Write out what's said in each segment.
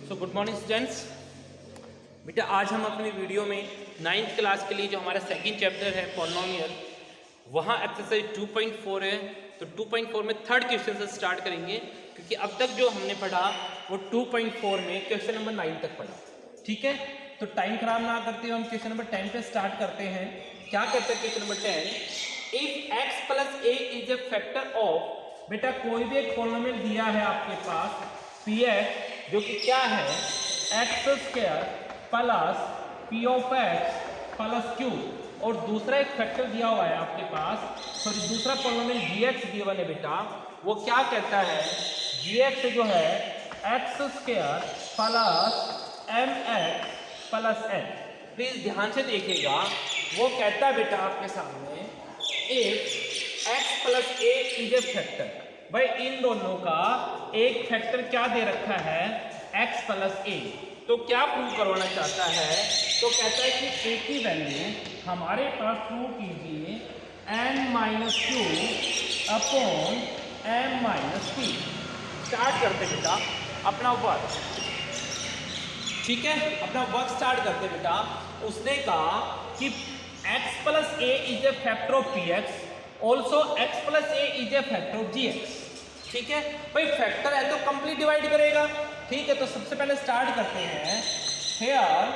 So good morning students. बेटा आज हम अपनी वीडियो में 9th क्लास के लिए जो हमारा सेकंड चैप्टर है पॉलिनोमियल, वहाँ एक्सरसाइज 2.4 है। तो 2.4 में थर्ड क्वेश्चन से स्टार्ट करेंगे, क्योंकि अब तक जो हमने पढ़ा वो 2.4 में क्वेश्चन नंबर 9 तक पढ़ा। ठीक है, तो टाइम खराब ना करते हुए हम क्वेश्चन नंबर 10 पे स्टार्ट करते हैं। क्या कहते हैं question number 10? If x plus A is a factor of, बेटा कोई भी एक पॉलिनोमियल दिया है आपके पास px, जो कि क्या है x square plus P of x plus Q, और दूसरा एक फैक्टर दिया हुआ है आपके पास, सॉरी दूसरा पॉलिनोमियल gx गिवन है बेटा। वो क्या कहता है, gx जो है x square plus M x plus N. Please ध्यान से देखिएगा, वो कहता है बेटा आपके सामने if x plus A is a factor. भाई इन दोनों का एक फैक्टर क्या दे रखा है, x प्लस ए। तो क्या प्रूव करवाना चाहता है, तो कहता है कि a की वैल्यू हमारे पास प्रूव कीजिए n minus Q upon m minus P. Start करते बेटा अपना वर्क। ठीक है, अपना वर्क स्टार्ट करते बेटा। उसने कहा कि x plus A is a factor of P x, also x plus A is a factor of G x. ठीक है भाई, फैक्टर है तो कंप्लीट डिवाइड करेगा। ठीक है, तो सबसे पहले स्टार्ट करते हैं। Here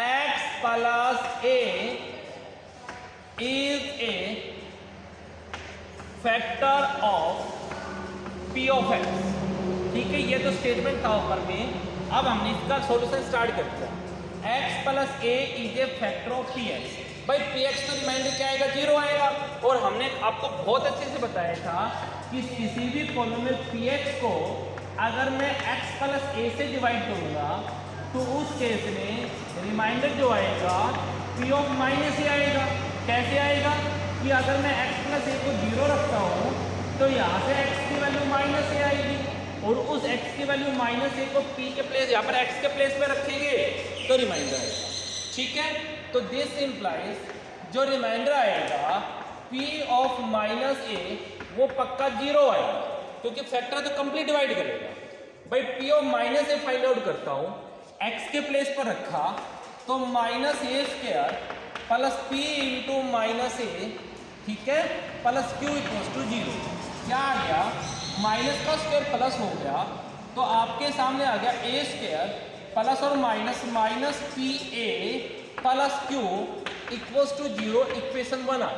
x plus A is a factor of p of x। ठीक है, ये तो स्टेटमेंट था ऊपर में। अब हमने इसका सॉल्यूशन स्टार्ट कर दिया। x plus A is a factor of P x. भाई पी एक्स तो रिमाइंडर क्या आएगा, 0 आएगा। और हमने आपको बहुत अच्छे से बताया था कि किसी भी पॉलिनोमियल पी एक्स को अगर मैं x प्लस ए से डिवाइड करूंगा तो उस केस में रिमाइंडर जो आएगा p ऑफ माइनस ए आएगा। कैसे आएगा कि अगर मैं x प्लस ए को 0 रखता हूँ तो यहाँ से x की वैल्यू माइनस ए आएगी, और उस x की वैल्यू माइनस ए को p के प्लेस, यहाँ पर x के प्लेस में रखेंगे तो रिमाइंडर आएगा। ठीक है, तो दिस इंप्लाइज जो रिमाइंडर आएगा p ऑफ माइनस ए वो पक्का 0 आएगा, क्योंकि फैक्टर तो कंप्लीट डिवाइड करेगा। भाई p of minus A find out करता हूँ, x के प्लेस पर रखा तो minus A square plus P into minus A, ठीक है, प्लस क्यू इक्वल्स टू 0। क्या आ गया, माइनस का स्क्वायर प्लस हो गया, तो आपके सामने आ गया ए स्क्वायर प्लस और minus minus P A plus Q equals to 0। Equation 1 आ।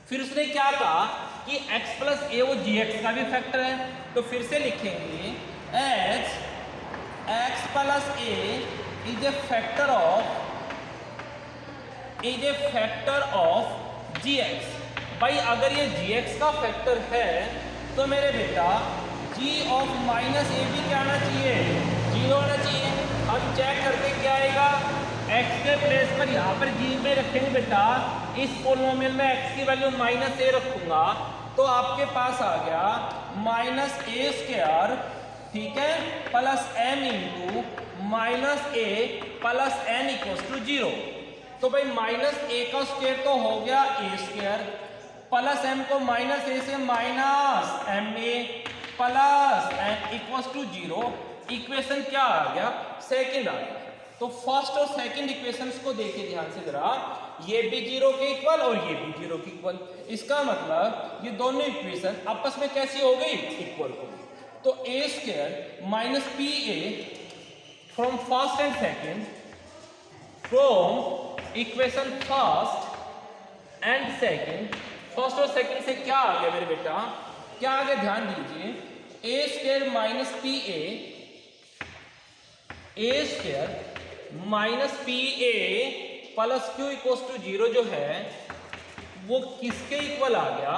फिर उसने क्या कहा कि x प्लस ए वो gx का भी फैक्टर है, तो फिर से लिखेंगे H x plus A is a factor of gx। भाई अगर ये gx का फैक्टर है तो मेरे बेटा g ऑफ माइनस ए भी क्या आना चाहिए, 0 आना चाहिए। हम चेक करते क्या आएगा, x के प्लेस पर यहाँ पर g में रखेंगे बेटा, इस पॉलिनोमियल में x की वैल्यू माइनस ए रखूंगा तो आपके पास आ गया माइनस ए स्क्वायर, ठीक है, plus m into minus A plus N equals to 0। तो भाई माइनस ए का स्क्वायर तो हो गया ए स्क्वायर, प्लस m को माइनस ए से minus M A plus N equals to 0। Equation क्या आ गया, सेकंड आ गया। तो फर्स्ट और सेकंड इक्वेशंस को देखिए ध्यान से जरा, ये भी 0 के इक्वल और ये भी 0 के इक्वल। इसका मतलब ये दोनों इक्वेशन आपस में कैसी हो गई, इक्वल हो गई। तो A square minus P A from first and second, from equation first and second, first और सेकंड से क्या आ गया मेरे बेटा, क्या आ गया ध्यान दीजिए, A square minus P A square minus P A plus Q equals to 0 जो है वो किसके इक्वल आ गया,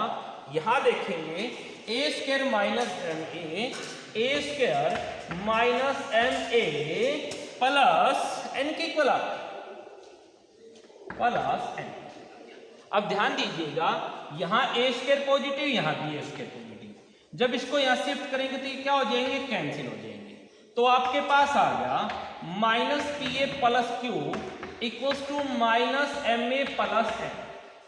यहां देखेंगे A square minus M A square minus M A plus N के इक्वल आ गया, प्लस एन। अब ध्यान दीजिएगा, यहां ए स्क्वायर पॉजिटिव, यहां भी ए स्क्वायर पॉजिटिव। जब इसको यहां शिफ्ट करेंगे तो ये क्या हो जाएंगे, कैंसिल हो जाएंगे। तो आपके पास आ गया minus P A plus Q equals to minus M A plus N.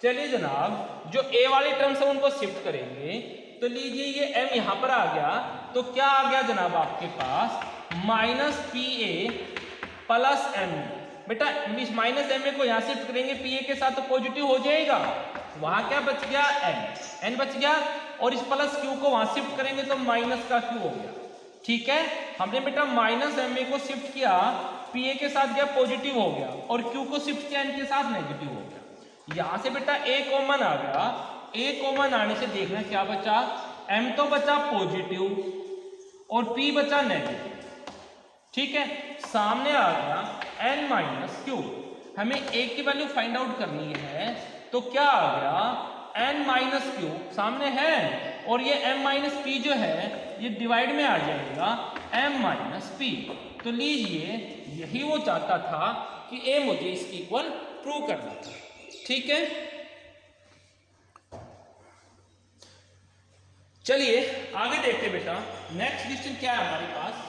चलिए जनाब, जो ए वाली टर्म्स है उनको शिफ्ट करेंगे, तो लीजिए ये m यहां पर आ गया, तो क्या आ गया जनाब आपके पास minus P A plus M. बेटा इस माइनस एम ए को यहाँ शिफ्ट करेंगे पी ए के साथ तो पॉजिटिव हो जाएगा, वहां क्या बच गया एन बच गया, और इस प्लस क्यू को वहां शिफ्ट करेंगे तो माइनस का क्यू हो गया। ठीक है, हमने बेटा माइनस एम ए को शिफ्ट किया पी ए के साथ गया पॉजिटिव हो गया, और क्यू को शिफ्ट किया एन के साथ नेगेटिव हो गया। यहां से बेटा ए कॉमन आ गया, ए कॉमन आने से देखना क्या बचा, एम तो बचा पॉजिटिव और पी बचा नेगेटिव। ठीक है, सामने आ गया एन माइनस क्यू। हमें ए की वैल्यू फाइंड आउट करनी है, तो क्या आ गया एन माइनस क्यू सामने है, और ये एम माइनस पी जो है ये डिवाइड में आ जाएगा एम माइनस पी। तो लीजिए यही वो चाहता था कि ए मुझे इसकी इक्वल प्रूव करना था। ठीक है, चलिए आगे देखते बेटा, नेक्स्ट क्वेश्चन क्या है हमारे पास।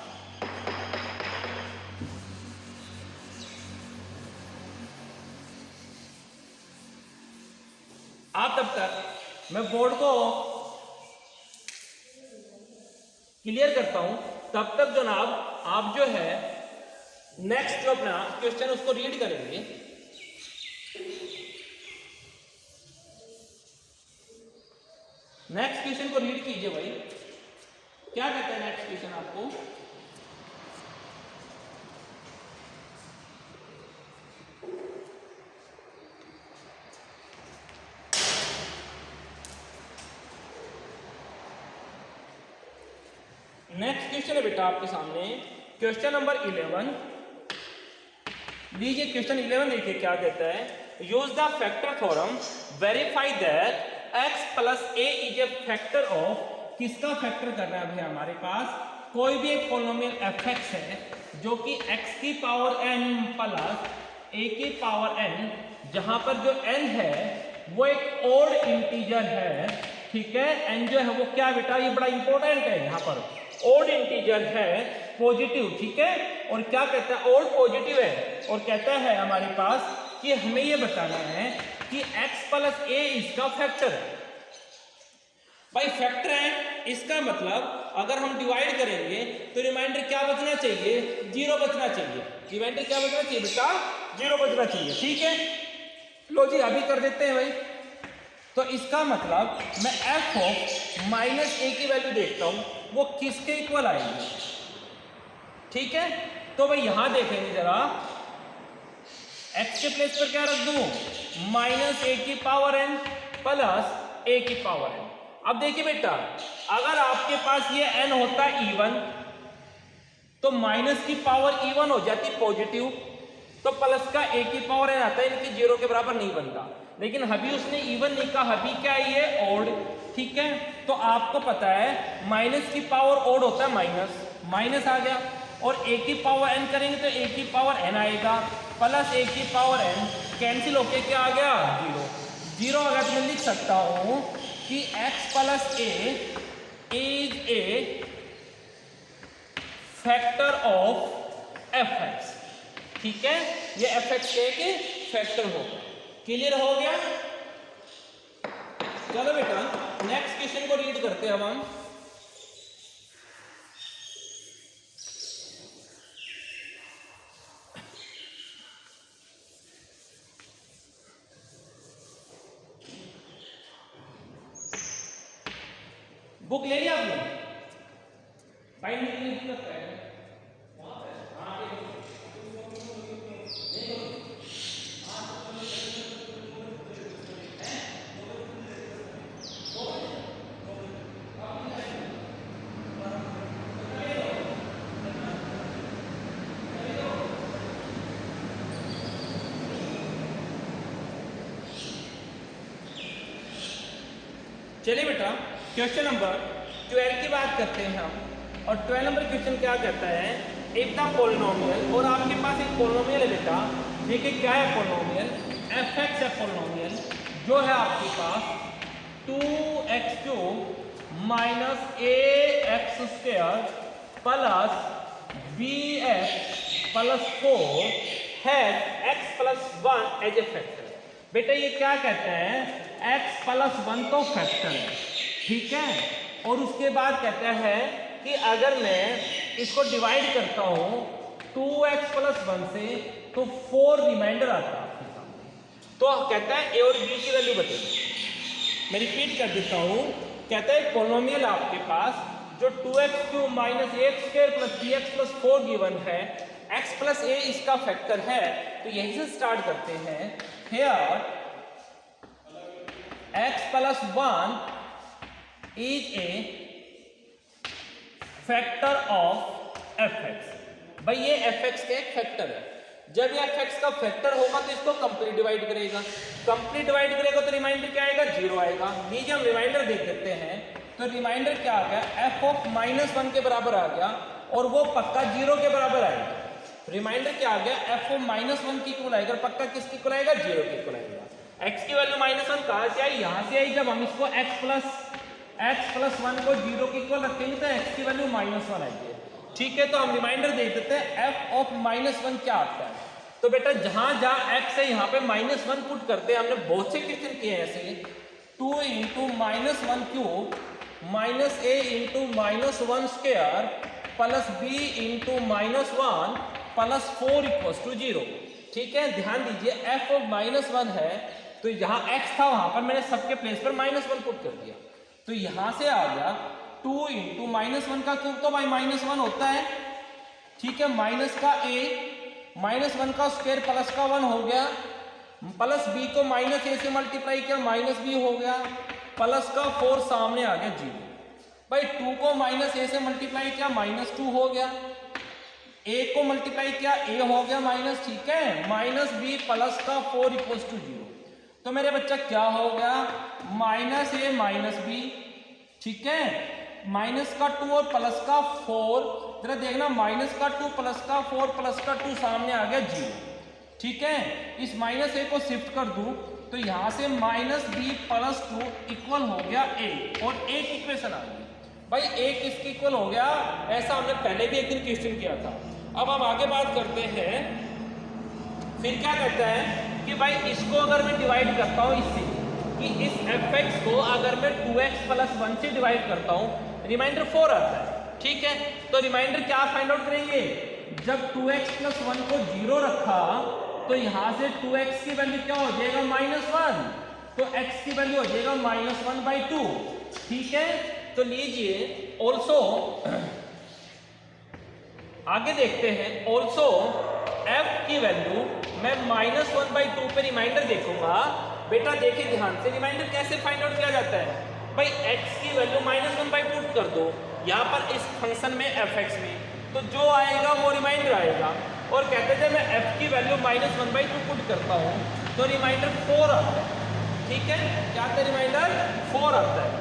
आप तब तक मैं बोर्ड को क्लियर करता हूं, तब तक जनाब आप जो है नेक्स्ट जो अपना क्वेश्चन उसको रीड करेंगे। नेक्स्ट क्वेश्चन को रीड कीजिए भाई, क्या कहता है नेक्स्ट क्वेश्चन आपको। नेक्स्ट क्वेश्चन है बेटा आपके सामने क्वेश्चन नंबर 11। लीजिए क्वेश्चन 11 देखिए क्या कहता है, use the factor theorem verify that x plus A is a factor of. किसका फैक्टर करना है भाई, हमारे पास कोई भी एक पॉलिनोमियल fx है जो कि x की पावर n प्लस a की पावर n, जहां पर जो n है वो एक ओड इंटीजर है। ठीक है, n जो है वो क्या बेटा, ये बड़ा इंपॉर्टेंट है, यहाँ पर ओड इंटीजर है पॉजिटिव। ठीक है, और क्या कहता है ओड पॉजिटिव है, और कहता है हमारे पास कि हमें ये बताना है कि x प्लस ए इसका फैक्टर है। भाई फैक्टर है, इसका मतलब अगर हम डिवाइड करेंगे तो रिमाइंडर क्या बचना चाहिए, 0 बचना चाहिए। रिमाइंडर क्या बचना चाहिए बेटा, 0 बचना चाहिए। ठीक है, लो जी अभी कर देते हैं भाई। तो इसका मतलब मैं f ऑफ माइनस ए की वैल्यू देखता हूं वो किसके इक्वल आएगी। ठीक है, तो भाई यहां देखेंगे जरा, x के प्लेस पर क्या रख दूं, माइनस ए की पावर n प्लस ए की पावर n। अब देखिए बेटा, अगर आपके पास ये n होता इवन तो माइनस की पावर इवन हो जाती पॉजिटिव, तो प्लस का ए की पावर n आता है, इनकी 0 के बराबर नहीं बनता। लेकिन अभी उसने इवन नहीं कहा, अभी क्या है ये ओड। ठीक है, तो आपको पता है माइनस की पावर ओड होता है माइनस, माइनस आ गया, और ए की पावर n करेंगे तो ए की पावर n आएगा, प्लस ए की पावर n कैंसिल होके क्या आ गया 0। 0 अगर तो मैं लिख सकता हूं कि x plus A is a factor of fx। ठीक है, ये fx के फैक्टर होगा। क्लियर हो गया। चलो बेटा नेक्स्ट क्वेश्चन को रीड करते हैं अब हम। बुक ले लिया आपने, फाइल नहीं करता है। चलिए बेटा क्वेश्चन नंबर 12 की बात करते हैं हम, और 12 नंबर क्वेश्चन क्या कहता है, एक था पॉलिनोमियल, और आपके पास एक पॉलिनोमियल है बेटा। देखिए क्या है पॉलिनोमियल, fx है पॉलिनोमियल, जो है आपके पास 2x³ minus ax² plus bx plus 4 has x plus 1 as a factor. बेटा ये क्या कहते हैं, x प्लस 1 तो फैक्टर है। ठीक है, और उसके बाद कहता है कि अगर मैं इसको डिवाइड करता हूं 2x प्लस 1 से तो 4 रिमाइंडर आता है आपके सामने। तो कहता है ए और बी की वैल्यू बताइए। मैं रिपीट कर देता हूं, कहता है पॉलिनोमियल आपके पास जो 2x³ minus ax square plus bx plus 4 given है, x प्लस a इसका फैक्टर है। तो यहीं से स्टार्ट करते हैं। Here x plus 1 is a factor of fx। भाई ये fx का एक फैक्टर है। जब ये fx का फैक्टर होगा तो इसको कंप्लीट डिवाइड करेगा, कंप्लीट डिवाइड करेगा तो रिमाइंडर क्या आएगा, 0 आएगा। नीचे हम रिमाइंडर देख देते हैं, तो रिमाइंडर क्या आ गया, f ऑफ -1 के बराबर आ गया और वो पक्का 0 के बराबर आएगा। रिमाइंडर क्या आ गया, f ऑफ -1 की इक्वल आएगा, पक्का किसकी इक्वल आएगा, 0 की इक्वल आएगा। x की वैल्यू -1 कहां से आई, यहां से आई। जब हम इसको x प्लस 1 को 0 की इक्वल रखेंगे तो x की वैल्यू -1 आएगी। ठीक है, तो हम रिमाइंडर देख देते हैं f ऑफ -1 क्या आता है। तो बेटा जहां जहां x है यहाँ पे -1 पुट करते हैं। हमने बहुत से क्वेश्चन किए हैं ऐसे, 2 × -1 cube minus a into -1 square plus b into -1 plus 4 equals to 0। ठीक है, ध्यान दीजिए f ऑफ -1 है तो यहाँ x था, वहां पर मैंने सबके प्लेस पर -1 पुट कर दिया। तो यहां से आ गया 2 × -1 का क्यूब तो भाई -1 होता है। ठीक है, माइनस का a -1 का स्क्वायर प्लस का 1 हो गया, प्लस b को -a से मल्टीप्लाई किया -b हो गया, प्लस का 4 सामने आ गया 0। भाई 2 को -a से मल्टीप्लाई किया -2 हो गया, a को मल्टीप्लाई किया a हो गया माइनस। ठीक है, -b प्लस का 4 इक्वल्स टू 0। तो मेरे बच्चा क्या हो गया, -a -b। ठीक है, माइनस का 2 और प्लस का 4, जरा देखना माइनस का 2 प्लस का 4 प्लस का 2 सामने आ गया 0। ठीक है, इस -a को शिफ्ट कर दूं तो यहां से -b प्लस 2 इक्वल हो गया a और a की इक्वेशन आ गई। भाई a किसकी इक्वल हो गया, ऐसा हमने पहले भी एक दिन क्वेश्चन किया था। अब हम आगे बात करते हैं, फिर क्या कहता है कि भाई इसको अगर मैं डिवाइड करता हूं इससे, कि इस fx को अगर मैं 2x प्लस 1 से डिवाइड करता हूं, रिमाइंडर 4 आता है। ठीक है, तो रिमाइंडर क्या फाइंड आउट करेंगे, जब 2x प्लस 1 को 0 रखा तो यहां से 2x की वैल्यू क्या हो जाएगा, -1, तो x की वैल्यू हो जाएगा -1/2। ठीक है, तो लीजिए ऑल्सो आगे देखते हैं, ऑल्सो f की वैल्यू मैं -1/2 पे रिमाइंडर देखूंगा। बेटा देखिए ध्यान से, रिमाइंडर कैसे फाइंड आउट किया जाता है। भाई x की वैल्यू -1/2 कर दो यहाँ पर इस फंक्शन में fx में, तो जो आएगा वो रिमाइंडर आएगा। और कहते हैं मैं f की वैल्यू -1/2 पुट करता हूँ तो रिमाइंडर 4 आता है। ठीक है, क्या आता है, रिमाइंडर 4 आता है।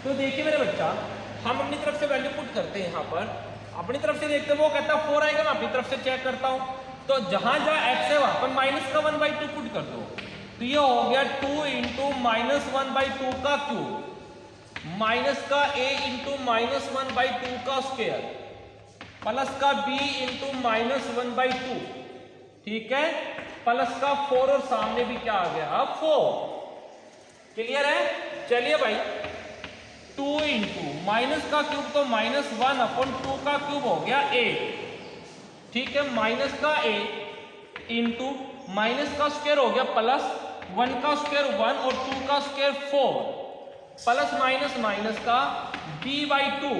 तो देखिए मेरे बच्चा, हम अपनी तरफ से वैल्यू पुट करते हैं, यहाँ पर अपनी तरफ से देखते हैं, वो कहता है 4 आएगा, मैं अपनी तरफ से चेक करता हूँ। तो जहां जहां x है वहां पर -1/2 पुट कर दो, तो ये हो गया 2 × -1/2 का क्यूब माइनस का a × -1/2 का स्क्वायर प्लस का b × -1/2। ठीक है, प्लस का 4 और सामने भी क्या आ गया, 4। क्लियर है, चलिए भाई 2 × माइनस का क्यूब तो -1/2 का क्यूब हो गया 8। ठीक है, माइनस का a इंटू माइनस का स्क्वायर हो गया प्लस 1 का स्क्वायर 1 और 2 का स्क्वायर 4 प्लस माइनस का b/2।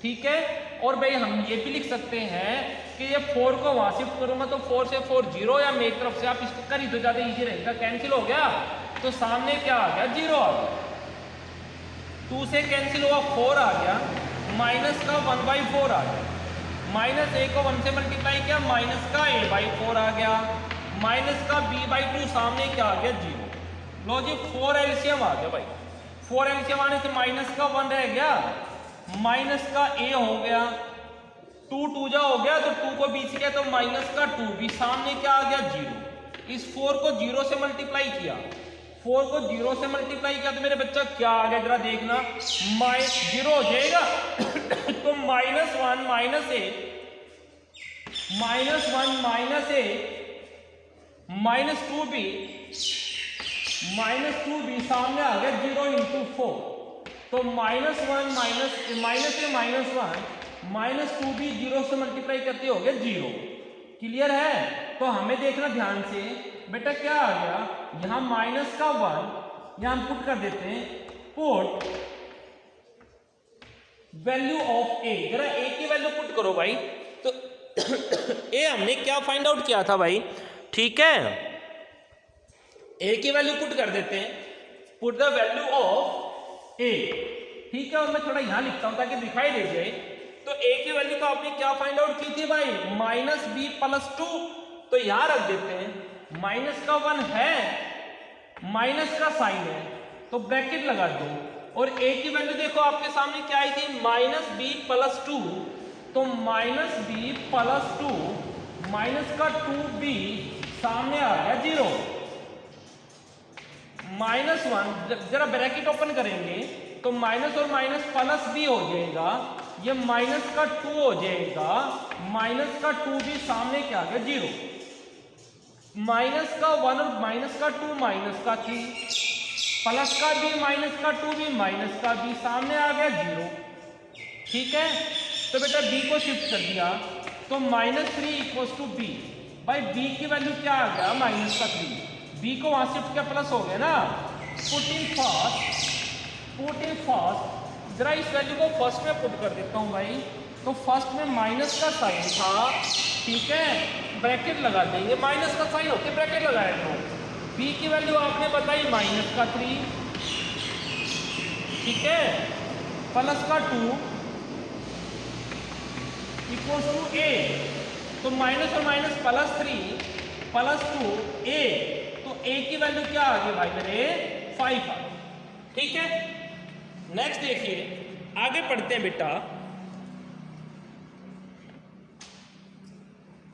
ठीक है, और भाई हम ये भी लिख सकते हैं कि ये 4 को वहां शिफ्ट करूंगा तो 4 से 4 0 या मेरी तरफ से आप इसको कर ही तो ज्यादा इजी रहेगा, कैंसिल हो गया तो सामने क्या आ गया, 0 आ गया। 2 से कैंसिल हुआ 4 आ गया, माइनस का 1/4 आ गया, माइनस a को 1 से मल्टीप्लाई किया माइनस का a/4 आ गया, माइनस का b/2 सामने क्या आ गया, 0। लो जी 4 एलसीएम आ गया भाई, 4 एलसीएम आने से माइनस का 1 रह गया, माइनस का a हो गया, 2 2 जा हो गया तो 2 को बीच किया तो माइनस का 2 भी सामने क्या आ गया, 0। इस 4 को 0 से मल्टीप्लाई किया, 4 को 0 से मल्टीप्लाई किया तो मेरे बच्चा क्या आ गया, जरा देखना, 0 हो जाएगा तो -1 -a -2b सामने आ गया 0 × 4, तो -1 -a -1 -2b 0 से मल्टीप्लाई करते हो गया 0। क्लियर है? तो हमें देखना ध्यान से बेटा क्या आ गया, यहां माइनस का 1 यहां हम पुट कर देते हैं, पुट वैल्यू ऑफ ए, जरा ए की वैल्यू पुट करो भाई। तो ए हमने क्या फाइंड आउट किया था भाई, ठीक है, ए की वैल्यू पुट कर देते हैं, पुट द वैल्यू ऑफ ए, ठीक है। और मैं थोड़ा यहां लिखता हूं ताकि दिखाई दे जाए। तो ए की वैल्यू तो आपने क्या फाइंड आउट की थी भाई, -b+2, तो यहां रख देते हैं, माइनस का 1 है, माइनस का साइन है, तो ब्रैकेट लगा दो। और ए की वैल्यू देखो आपके सामने क्या आई थी, -b+2, तो -b+2 माइनस का 2b सामने आ गया 0, -1 जरा ब्रैकेट ओपन करेंगे तो माइनस और माइनस प्लस भी हो जाएगा, ये माइनस का 2 हो जाएगा, माइनस का 2b सामने क्या आ गया 0, माइनस का 1 और माइनस का 2 माइनस का 3, प्लस का b माइनस का 2b माइनस का b सामने आ गया 0, ठीक है। तो बेटा b को शिफ्ट कर दिया तो -3 = b, भाई b की वैल्यू क्या आ गया -3, b को वहां शिफ्ट किया प्लस हो गया ना, पुट इन फर्स्ट, जरा इस वैल्यू को फर्स्ट में पुट कर देता हूं भाई। तो फर्स्ट में माइनस का साइन था, ठीक है, ब्रैकेट लगा देंगे, माइनस का साइन होते ब्रैकेट लगाया, तो b की वैल्यू आपने बताई -3, ठीक है, प्लस का 2 = a, तो माइनस और माइनस +3 +2 a, तो a की वैल्यू क्या आ गई भाई मेरे 5 आ गई, ठीक है। नेक्स्ट देखिए, आगे पढ़ते हैं बेटा,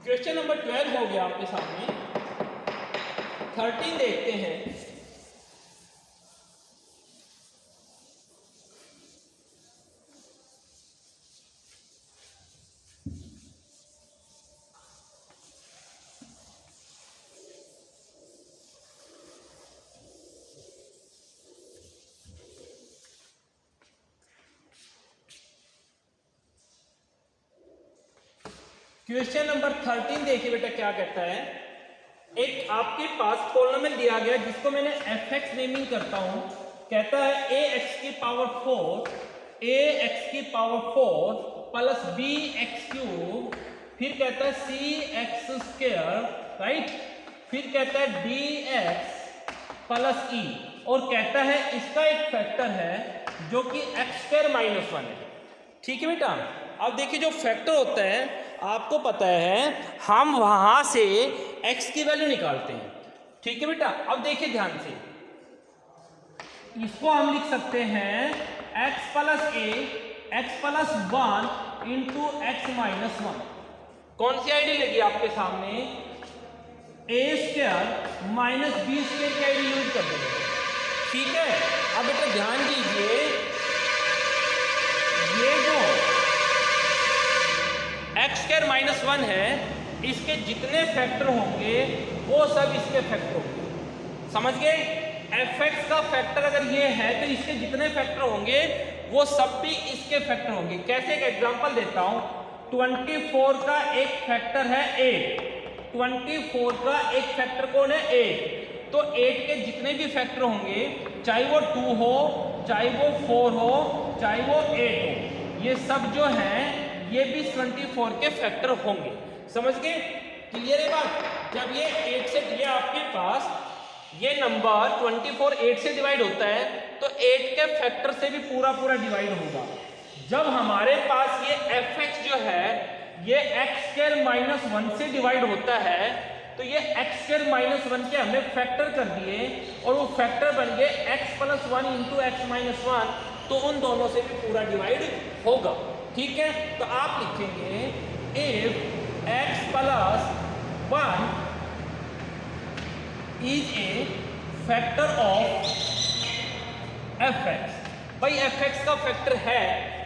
क्वेश्चन नंबर 12 हो गया आपके सामने, 13 देखते हैं। क्वेश्चन नंबर 13 देखिए बेटा क्या कहता है, एक आपके पास पॉलिनोमियल दिया गया जिसको मैंने fx नेमिंग करता हूं, कहता है ax⁴ प्लस bx⁵, फिर कहता है cx², राइट, फिर कहता है dx प्लस e, और कहता है इसका एक फैक्टर है जो कि x² - 1 है, ठीक है बेटा। अब देखिए जो फैक्टर होता है आपको पता है, हम वहां से x की वैल्यू निकालते हैं, ठीक है बेटा। अब देखिए ध्यान से, इसको हम लिख सकते हैं x + a x + 1 × x - 1, कौन सी आईडी लगी आपके सामने, a² - b² की आईडी यूज कर देंगे, ठीक है। अब बेटा ध्यान दीजिए, ये जो x² - 1 है, इसके जितने फैक्टर होंगे वो सब इसके फैक्टर होंगे, समझ गए। fx का फैक्टर अगर ये है तो इसके जितने फैक्टर होंगे वो सब भी इसके फैक्टर होंगे। कैसे, एक एग्जांपल देता हूं, 24 का एक फैक्टर है 8, 24 का एक फैक्टर कौन है 8, तो 8 के जितने भी फैक्टर होंगे, चाहे वो 2 हो, चाहे वो 4 हो, चाहे वो 8 हो, ये सब जो हैं ये भी 24 के फैक्टर होंगे, समझ गए, क्लियर है बात। जब ये 8 से, ये आपके पास ये नंबर 24 8 से डिवाइड होता है तो 8 के फैक्टर से भी पूरा डिवाइड होगा। जब हमारे पास ये fx जो है ये x² - 1 से डिवाइड होता है तो ये x² - 1 के हमने फैक्टर कर दिए और वो फैक्टर बन गए x + 1 × x - 1, तो उन दोनों से भी पूरा डिवाइड होगा, ठीक है। तो आप लिखेंगे if x + 1 is a factor of fx, भाई fx का फैक्टर है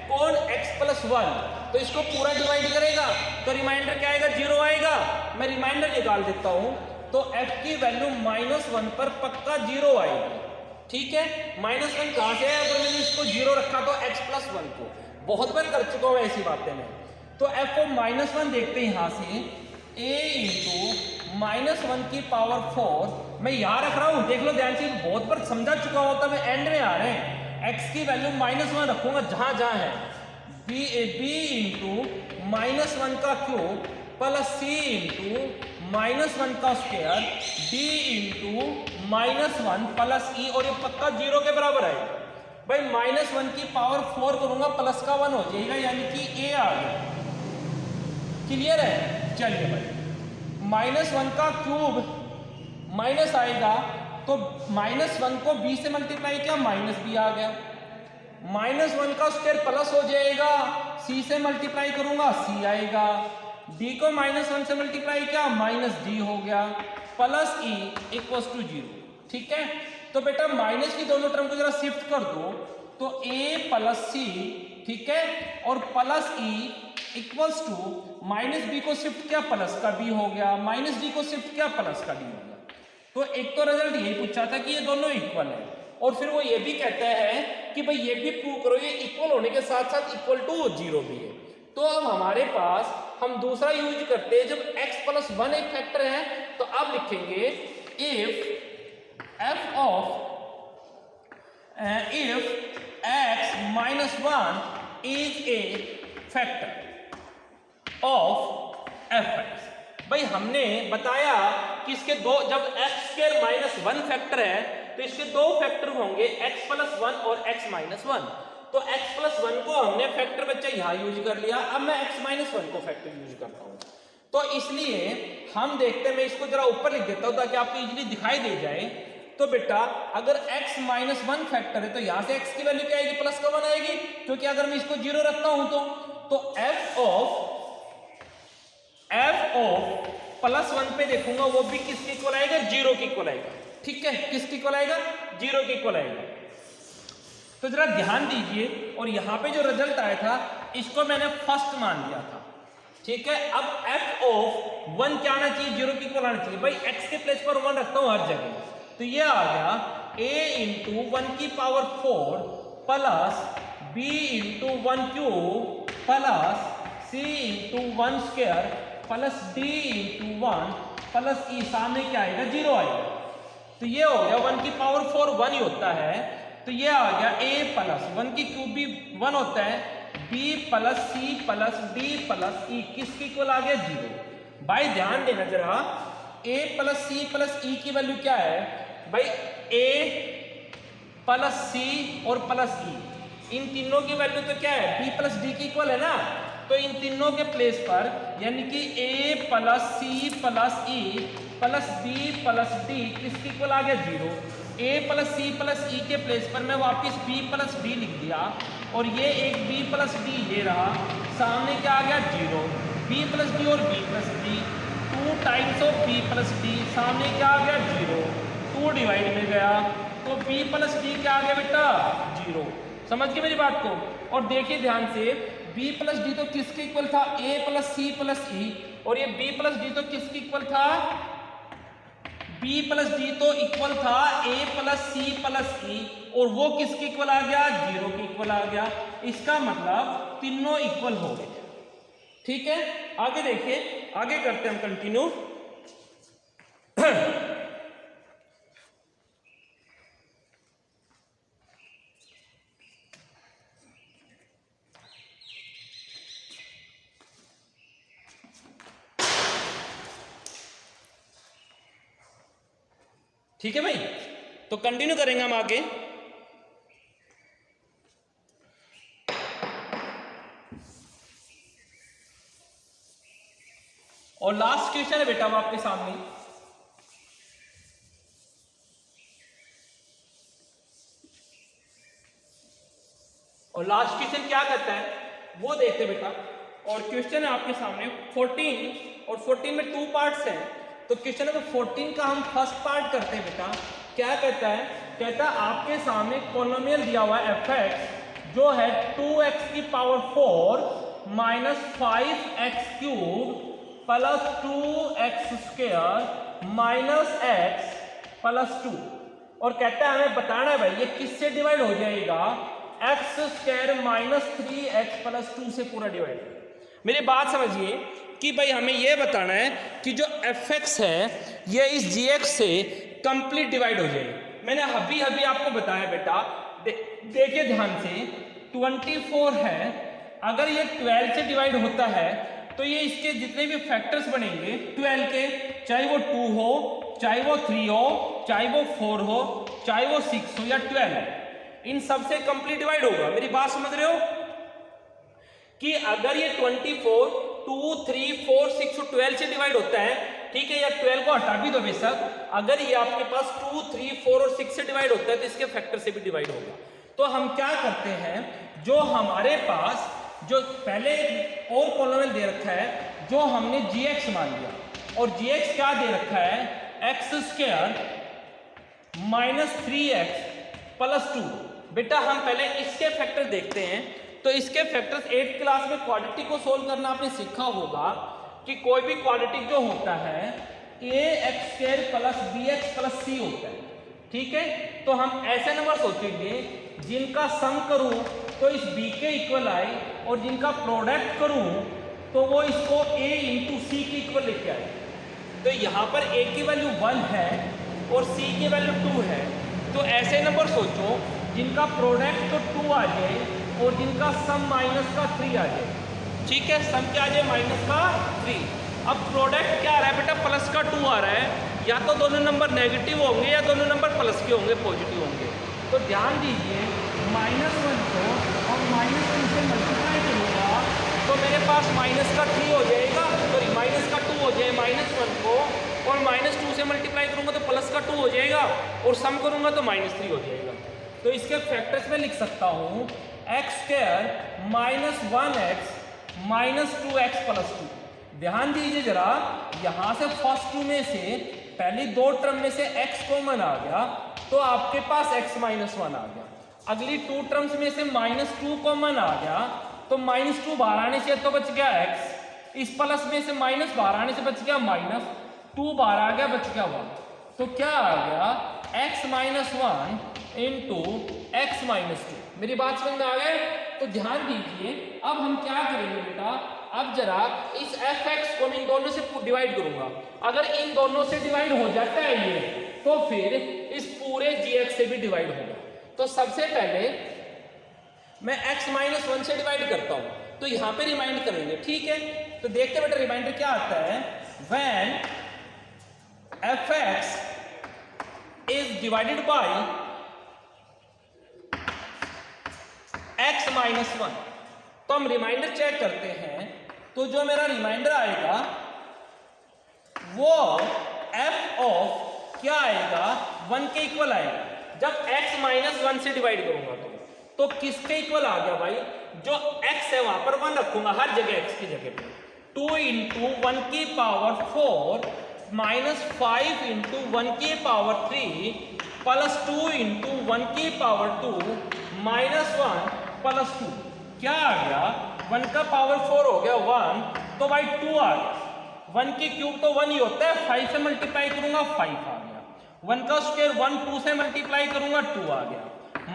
कौन, x + 1, तो इसको पूरा डिवाइड करेगा तो रिमाइंडर क्या आएगा, 0 आएगा। मैं रिमाइंडर निकाल देता हूं, तो f की वैल्यू -1 पर पक्का 0 आएगी, ठीक है। -1 कहां से है, अगर मैंने इसको 0 रखा तो x + 1 को, बहुत बार कर चुका हूँ ऐसी बातें मैं। तो एफ ऑफ -1 देखते हैं यहाँ से, a इंटू -1 की पावर 4, मैं यहाँ रख रहा हूँ, देख लो ध्यान से, बहुत बार समझा चुका होता, मैं एंड में आ रहे हैं। x की वैल्यू -1 रखूंगा जहां जहां है, b इंटू -1 का क्यूब प्लस c इंटू -1 का square d into -1 plus e, और ये पक्का 0 के बराबर है भाई। -1 की पावर 4 करूंगा प्लस का 1 हो जाएगा, यानी कि a आ गया। क्लियर है? चलिए भाई, -1 का क्यूब माइनस आएगा तो -1 को b से मल्टीप्लाई किया, -b आ गया। -1 का स्क्वायर प्लस हो जाएगा, c से मल्टीप्लाई करूंगा c आएगा, d को -1 से मल्टीप्लाई किया, -d हो गया, प्लस e इक्वल्स टू 0। ठीक है, तो बेटा माइनस की दोनों टर्म को जरा शिफ्ट कर दो, तो a प्लस c, ठीक है, और plus e equals to -b को शिफ्ट किया, प्लस का b हो गया, -d को शिफ्ट किया, प्लस का d हो गया। तो एक तो रिजल्ट यही पूछा था कि ये दोनों इक्वल है, और फिर वो ये भी कहता है कि भाई ये भी प्रूव करो ये इक्वल होने के साथ साथ इक्वल टू 0 भी है। तो अब हमारे पास हम दूसरा यूज करते हैं, जब x प्लस 1 एक फैक्टर है तो अब लिखेंगे if x minus 1 is a factor of fx। भाई हमने बताया कि इसके दो, जब x² -1 फैक्टर है तो इसके दो फैक्टर होंगे, x प्लस 1 और x माइनस 1। तो x प्लस 1 को हमने फैक्टर बच्चा यहाँ यूज कर लिया, अब मैं x माइनस 1 को फैक्टर यूज करता हूँ। तो इसलिए हम देखते हैं, मैं इसको जरा ऊपर लिख देता हूँ ताकि आपको इजीली दिखाई दे जाए। तो बेटा अगर x माइनस 1 फैक्टर है तो यहाँ से x की वैल्यू क्या आएगी, प्लस का 1 आएगी, क्योंकि अगर मैं इसको 0 रखता हूं तो f ऑफ प्लस 1 पे देखूंगा वो भी किसके इक्वल आएगा, 0 के इक्वल आएगा। ठीक है, किसके इक्वल आएगा, 0 के इक्वल आएगा। तो जरा ध्यान दीजिए, और यहां पे जो रिजल्ट आया था इसको मैंने फर्स्ट मान लिया था। ठीक है, अब f ऑफ 1 क्या आना चाहिए, 0 के इक्वल आना चाहिए। भाई x के प्लेस पर 1 रखता हूं हर जगह, तो ये आ गया a इंटू 1 की power 4 plus b into 1 cube plus c into 1 square plus d into 1 plus e, सामने क्या आएगा, 0 आएगा। तो ये हो गया 1 की पावर 4 1 ही होता है, तो ये आ गया a प्लस 1 की क्यूब भी 1 होता है, b plus c plus d plus e, किसके इक्वल आ गया, 0। भाई ध्यान देना जरा, a plus c plus e की वैल्यू क्या है भाई, a प्लस c और प्लस e, इन तीनों की वैल्यू तो क्या है, b प्लस d की इक्वल है ना। तो इन तीनों के प्लेस पर यानी कि a plus c plus e plus b plus d किसके इक्वल आ गया, 0। a plus c plus e के प्लेस पर मैं वापस b प्लस d लिख दिया, और ये एक b प्लस d ये रहा, सामने क्या आ गया, 0। b प्लस d और b plus d, 2 times of b plus d, सामने क्या आ गया, 0। 2 डिवाइड में गया तो b प्लस d क्या आ गया बेटा, 0। समझ गए मेरी बात को। और देखिए ध्यान से, b प्लस डी तो किसके इक्वल था, a प्लस सी प्लस ई, और ये b प्लस डी तो किसके इक्वल था, b प्लस डी तो इक्वल था a प्लस सी प्लस ई, और वो किसके इक्वल आ गया, 0 के इक्वल आ गया। इसका मतलब तीनों इक्वल हो गए। ठीक है, आगे देखिए, आगे करते हैं हम कंटिन्यू। ठीक है भाई, तो कंटिन्यू करेंगे हम आगे। और लास्ट क्वेश्चन है बेटा वो आपके सामने, और लास्ट क्वेश्चन क्या कहता है वो देखते बेटा। और क्वेश्चन है आपके सामने 14, और 14 में 2 पार्ट्स हैं। तो क्वेश्चन नंबर 14 का हम फर्स्ट पार्ट करते हैं बेटा। क्या कहता है, कहता है आपके सामने पॉलिनोमियल दिया हुआ है fx, जो है 2x की power 4 minus 5x cube plus 2x square minus x plus 2, और कहता है हमें बताना है भाई ये किससे डिवाइड हो जाएगा, x square minus 3x plus 2 से पूरा डिवाइड करें। मेरी बात समझिए कि भाई हमें यह बताना है कि जो fx है ये इस gx से कंप्लीट डिवाइड हो जाए। मैंने अभी अभी आपको बताया बेटा, देखिए ध्यान से, 24 है, अगर ये 12 से डिवाइड होता है तो ये इसके जितने भी फैक्टर्स बनेंगे 12 के, चाहे वो 2 हो, चाहे वो 3 हो, चाहे वो 4 हो, चाहे वो 6 हो या 12, इन सब से कंप्लीट डिवाइड होगा। मेरी बात समझ रहे हो कि अगर ये 24 2 3 4 6 और 12 से डिवाइड होता है, ठीक है, या 12 को हटा भी दो बेशक, अगर ये आपके पास 2 3 4 और 6 से डिवाइड होता है तो इसके फैक्टर से भी डिवाइड होगा। तो हम क्या करते हैं, जो हमारे पास जो पहले और पॉलिनोमियल दे रखा है जो हमने gx मान लिया, और gx क्या दे रखा है, x square minus 3x plus 2। बेटा हम पहले इसके फैक्टर देखते हैं। तो इसके फैक्टर्स 8th क्लास में क्वाड्रेटिक को सोल्व करना आपने सीखा होगा कि कोई भी क्वाड्रेटिक जो होता है ax square plus bx plus c होता है, ठीक है। तो हम ऐसे नंबर सोचेंगे जिनका सम करूं तो इस b के इक्वल आए, और जिनका प्रोडक्ट करूं तो वो इसको a इंटू सी के इक्वल लेके आए। तो यहाँ पर a की वैल्यू 1 है और c की वैल्यू 2 है। तो ऐसे नंबर सोचो जिनका प्रोडक्ट तो 2 आ जाए और जिनका सम माइनस का 3 आ जाए, ठीक है, सम क्या आ जाए माइनस का 3। अब प्रोडक्ट क्या आ रहा है बेटा, प्लस का 2 आ रहा है, या तो दोनों नंबर नेगेटिव होंगे या दोनों नंबर प्लस के होंगे, पॉजिटिव होंगे। तो ध्यान दीजिए, -1 को और -2 से मल्टीप्लाई करूँगा तो मेरे पास माइनस का 3 हो जाएगा, सॉरी माइनस का 2 हो जाए, -1 को और -2 से मल्टीप्लाई करूँगा तो प्लस का 2 हो जाएगा, और सम करूँगा तो -3 हो जाएगा। तो इसके फैक्टर्स में लिख सकता हूँ x square minus 1x minus 2x plus 2। ध्यान दीजिए जरा, यहाँ से फर्स्ट 2 में से पहली 2 टर्म में से x कॉमन आ गया तो आपके पास x माइनस 1 आ गया। अगली 2 टर्म्स में से -2 कॉमन आ गया तो -2 बाहर आने से तो बच गया x, इस प्लस में से माइनस बाहर आने से बच गया -2 बाहर आ गया, बच गया 1। तो क्या आ गया, x minus 1 into x minus 2। मेरी बात समझ में आ गए? तो ध्यान दीजिए, अब हम क्या करेंगे बेटा, अब जरा इस fx को मैं इन दोनों से डिवाइड करूंगा। अगर इन दोनों से डिवाइड हो जाता है ये, तो फिर इस पूरे gx से भी डिवाइड होगा। तो सबसे पहले मैं x माइनस 1 से डिवाइड करता हूं, तो यहां पे रिमाइंड करेंगे, ठीक है। तो देखते बेटा रिमाइंडर क्या आता है, when fx is divided by x minus 1। तो हम रिमाइंडर चेक करते हैं, तो जो मेरा रिमाइंडर आएगा वो f ऑफ क्या आएगा, 1 के इक्वल आएगा। जब x माइनस 1 से डिवाइड करूंगा तो किसके इक्वल आ गया भाई, जो x है वहां पर 1 रखूंगा हर जगह x की जगह पे। 2 इंटू 1 की पावर 4 माइनस 5 इंटू 1 की पावर 3 प्लस 2 इंटू 1 की पावर 2 माइनस 1 प्लस 2। क्या आ गया, 1 का पावर 4 हो गया 1, तो भाई 2 आ गया। 1 की क्यूब तो 1 ही होता है, 5 से मल्टीप्लाई करूंगा 5 आ गया। 1 का स्क्वायर 1, 2 से मल्टीप्लाई करूंगा 2 आ गया,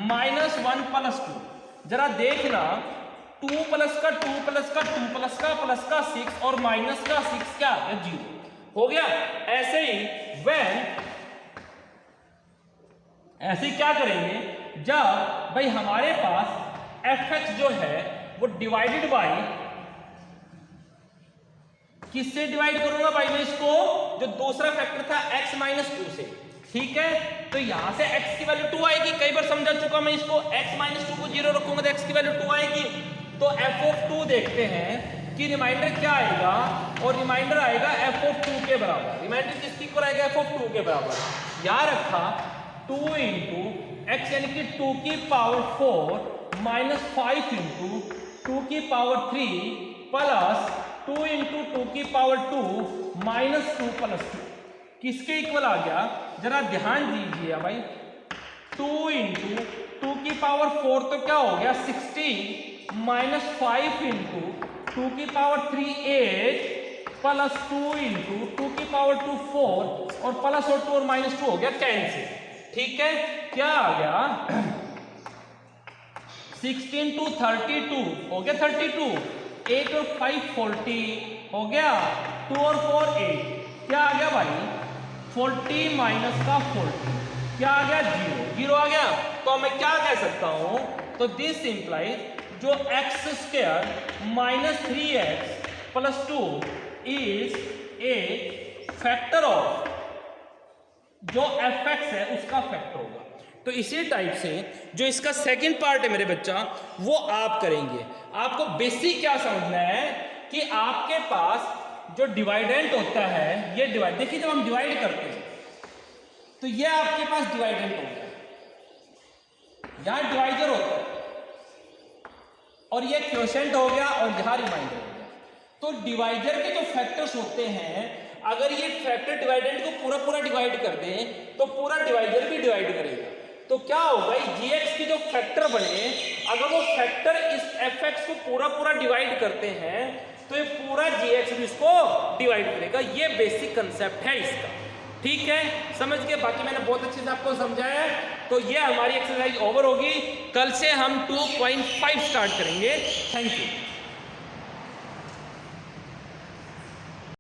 माइनस 1 प्लस 2। जरा देखना, 2 प्लस का 2 प्लस का 2 प्लस का 6 और माइनस का 6 क्या आ गया, 0 हो गया। ऐसे ही ऐसे क्या करेंगे, जब भाई हमारे पास fx जो है वो डिवाइडेड बाय, किससे डिवाइड करूंगा भाई मैं इसको, जो दूसरा फैक्टर था x माइनस 2 से, ठीक है। तो यहां से x की वैल्यू 2 आएगी, कई बार समझा चुका मैं इसको, x माइनस 2 को 0 रखूंगा तो x की वैल्यू 2 आएगी। तो f ऑफ 2 देखते हैं कि रिमाइंडर क्या आएगा, और रिमाइंडर आएगा f ऑफ 2 के बराबर। रिमाइंडर किसकी इक्वल आएगा, f ऑफ 2 के बराबर। याद रखा 2 इंटू एक्स यानी कि 2 की पावर 4 माइनस 5 इंटू 2 की पावर 3 प्लस 2 इंटू 2 की पावर 2 माइनस 2 प्लस 2 किसके इक्वल आ गया, जरा ध्यान दीजिए भाई। 2 इंटू 2 की पावर 4 तो क्या हो गया 16 माइनस 5 इंटू 2 की पावर 3 8 प्लस 2 इंटू 2 की पावर 2 4 और प्लस और 2 और माइनस 2 हो गया कैंसिल, ठीक है। क्या आ गया 16 to 32 हो गया 32, 8 और 5 40 हो गया, 2 और 4 8, क्या आ गया भाई 40 माइनस का 40, क्या आ गया 0, 0 आ गया। तो मैं क्या कह सकता हूं, तो दिस इंप्लाइज जो x square minus 3x plus 2 is a factor of जो fx है उसका फैक्टर होगा। तो इसी टाइप से जो इसका सेकंड पार्ट है मेरे बच्चा, वो आप करेंगे। आपको बेसिक क्या समझना है कि आपके पास जो डिवाइडेंट होता है, ये डिवाइड, देखिए जब हम डिवाइड करते हैं तो ये आपके पास डिवाइडेंट होता है, यहां डिवाइजर होता है और ये क्वोशेंट हो गया और यहां रिमाइंडर हो गया। तो डिवाइजर के जो फैक्टर्स होते हैं, अगर ये फैक्टर डिवाइडेंट को पूरा पूरा डिवाइड कर दें तो पूरा डिवाइजर भी डिवाइड करेगा। तो क्या होगा, gx की जो फैक्टर बने, अगर वो फैक्टर इस fx को पूरा पूरा डिवाइड करते हैं तो ये पूरा gx भी इसको डिवाइड करेगा। ये बेसिक कंसेप्ट है इसका, ठीक है, समझ के। बाकी मैंने बहुत अच्छे से आपको समझाया है। तो ये हमारी एक्सरसाइज ओवर होगी। कल से हम 2.5 स्टार्ट करेंगे। Thank you.